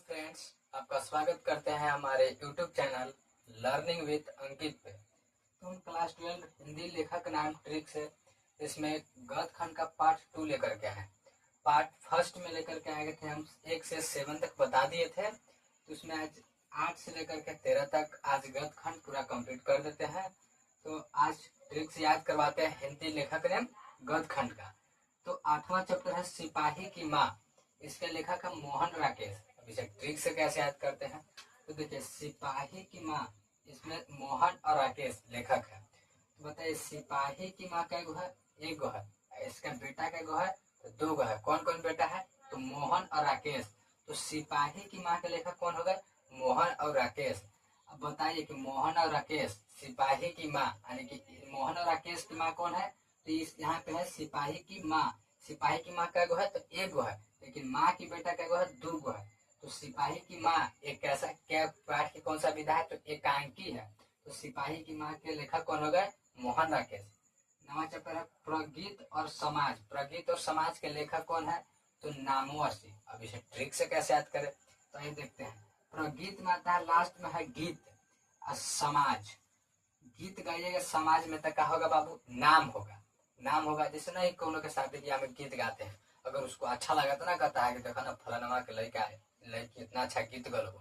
Friends, आपका स्वागत करते हैं हमारे YouTube चैनल लर्निंग विद अंकित पे। तो हम क्लास 12 हिंदी लेखक नाम ट्रिक से इसमें गद्य खंड का पार्ट 2 लेकर के आए। पार्ट फर्स्ट में लेकर के आए थे हम 1 से 7 तक बता दिए थे। तो उसमें आज 8 से लेकर के 13 तक आज गद्य खंड पूरा कंप्लीट कर देते हैं। तो आज ट्रिक से याद करवाते हैं हिंदी लेखक नाम गद्य खंड का। तो 8वां चैप्टर है सिपाही की माँ। इसके लेखक है मोहन राकेश। अब इसे ट्रिक से कैसे याद करते हैं? तो देखिए, सिपाही की माँ, इसमें मोहन और राकेश लेखक है। तो बताइए, सिपाही की माँ कै गो है? एक गो है। इसका बेटा कै गो है? तो 2 गो है। कौन कौन बेटा है? तो मोहन और राकेश। तो सिपाही की माँ के लेखक कौन हो गए? मोहन और राकेश। अब बताइए कि मोहन और राकेश सिपाही की माँ, यानी कि मोहन और राकेश की माँ कौन है? तो इस यहाँ पे है सिपाही की माँ। सिपाही की माँ कै गो है? तो 1 गो है। लेकिन माँ की बेटा कै गो है? 2 गो है। तो सिपाही की माँ एक कैसा क्या पाठ की कौन सा विधा है? तो एकांकी है। तो सिपाही की माँ के लेखक कौन हो गए? मोहन राकेश। नवा चैप्टर है प्रगीत और समाज। प्रगीत और समाज के लेखक कौन है? तो नामवर। अब इसे ट्रिक से कैसे याद करें? तो ये देखते हैं। प्रगीत में आता है, लास्ट में है गीत और समाज। गीत गाइएगा समाज में तो क्या होगा बाबू? नाम होगा। नाम होगा। जैसे ना कोनो के शादी ब्याह में गीत गाते हैं, अगर उसको अच्छा लगा तो ना कहता है कि देखो ना फलाना के लड़का है, लड़की इतना अच्छा गीत गलबो।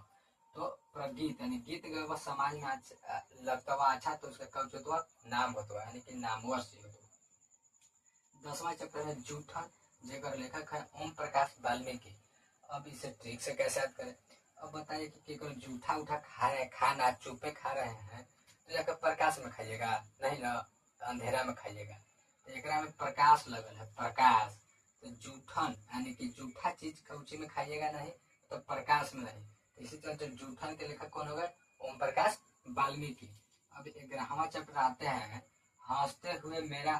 तो प्रगीत यानी गीत गलबो समाज में लगता हुआ अच्छा, तो उसका कब होता नाम होता है, यानी कि नामवर से होता। 10वां चैप्टर है जूठन, जेकर लेखक है ओम प्रकाश वाल्मीकि। अब इसे ट्रिक से कैसे याद करें? अब बताइए कि जूठा उठा खा रहे हैं, खाना चुपे खा रहे हैं, तो जाकर प्रकाश में खाइएगा नहीं ना, अंधेरा में खाइएगा। तो एक में प्रकाश लगल है, प्रकाश। तो जूठन यानी कि जूठा चीज कौची में खाइएगा नहीं, तो प्रकाश में नहीं। तो इसी तरह जो जूठन के लेखक कौन हो गए? ओम प्रकाश वाल्मीकि। अब 11वां चैप्टर आते हैं हंसते हुए मेरा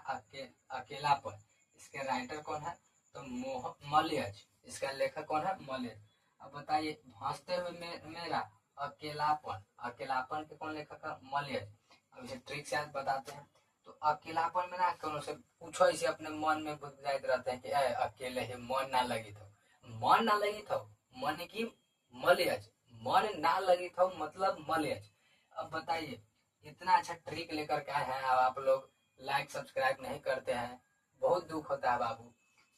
अकेलापन। इसके राइटर कौन है? तो मलयज। इसका लेखक कौन है? मलयज। अब बताइए, हंसते हुए मेरा अकेलापन, अकेलापन के कौन लेखक है? मलयज। अब इसे ट्रिक से बताते हैं। तो अकेलापन में ना कोनो से पूछो, इसे अपने मन में बुझाइत रहते हैं कि अकेले ही मन ना लगी था, मन ना लगी था, मन की मलयज, मन ना लगी था मतलब मलयज। अब बताइए, इतना अच्छा ट्रिक लेकर के आए हैं, आप लोग लाइक सब्सक्राइब नहीं करते हैं, बहुत दुख होता है बाबू।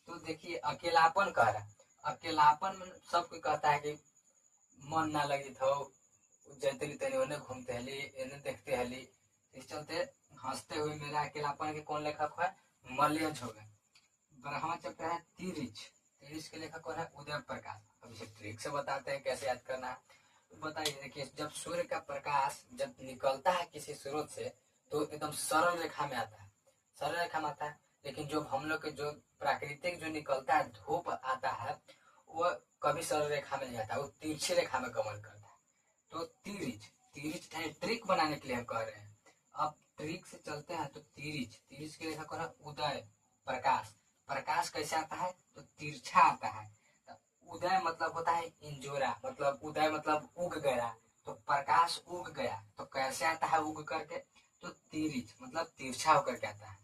तो देखिए, अकेलापन कह रहा है। अकेलापन में सबको कहता है कि मन ना लगी था, जैतली तनी उन्हें घूमते हली, इन्हें देखते हली। इस चलते हंसते हुए मेरा अकेलापन के कौन लेखक है? मलयज हो गए। 12वां चैप्टर है तिरिच। तिरिच के लेखक कौन है? उदय प्रकाश। अब इसे ट्रिक से बताते हैं कैसे याद करना है। तो बताइए, देखिए, जब सूर्य का प्रकाश जब निकलता है किसी स्रोत से, तो एकदम सरल रेखा में आता है, सरल रेखा में आता है। लेकिन जो हम लोग के जो प्राकृतिक जो निकलता है, धूप आता है, वो कभी सरल रेखा में नहीं आता, वो तिरछी रेखा में गमन करता है। तो तिरिच, तिरिच ट्रिक बनाने के लिए हम कह रहे हैं। अब ट्रिक से चलते हैं। तो तिरिच, तिरिच के लेखक कौन है? उदय प्रकाश। प्रकाश कैसे आता है? तो तिरछा आता है। तो उदय मतलब होता है इंजोरा, मतलब उदय मतलब उग गया। तो प्रकाश उग गया, तो कैसे आता है उग करके? तो तिरिच मतलब तिरछा होकर के आता है।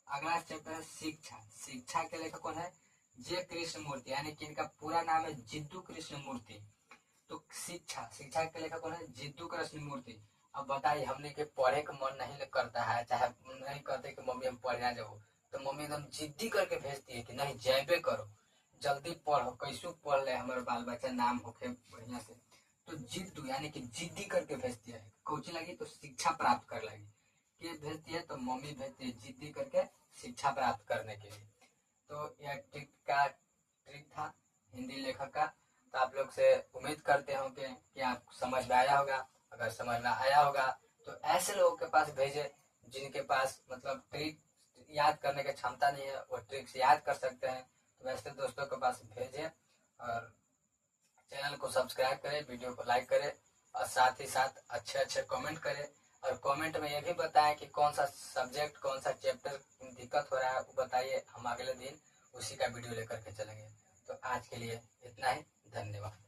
अगला चैप्टर है शिक्षा। शिक्षा के लेखक कौन है? जे कृष्ण मूर्ति, यानी कि इनका पूरा नाम है जिद्दू कृष्ण मूर्ति। तो शिक्षा, शिक्षा के लेखक कौन है? जिद्दू कृष्ण मूर्ति। अब बताइए, हमने के पढ़े का मन नहीं करता है, चाहे नहीं कहते कि मम्मी हम पढ़ना जाओ, तो मम्मी एकदम जिद्दी करके भेजती है कि नहीं जैबे करो, जल्दी पढ़ो, कैसे पढ़ ले हमारे बाल बच्चा नाम होके बढ़िया से। तो जिद्दू यानी कि जिद्दी करके भेजती है। कोची लगी? तो शिक्षा प्राप्त कर लगी। के भेजती है? तो मम्मी भेजती है जिद्दी करके शिक्षा प्राप्त करने के लिए। तो यह ट्रिक था हिंदी लेखक का। तो आप लोग से उम्मीद करते होंगे कि आप समझ में आया होगा। अगर समझ में आया होगा तो ऐसे लोगों के पास भेजे जिनके पास मतलब ट्रिक याद करने की क्षमता नहीं है, वो ट्रिक से याद कर सकते हैं। तो वैसे दोस्तों के पास भेजे और चैनल को सब्सक्राइब करें, वीडियो को लाइक करें और साथ ही साथ अच्छे अच्छे कमेंट करें। और कमेंट में ये भी बताएं कि कौन सा सब्जेक्ट, कौन सा चैप्टर दिक्कत हो रहा है, वो बताइए। हम अगले दिन उसी का वीडियो लेकर के चलेंगे। तो आज के लिए इतना ही, धन्यवाद।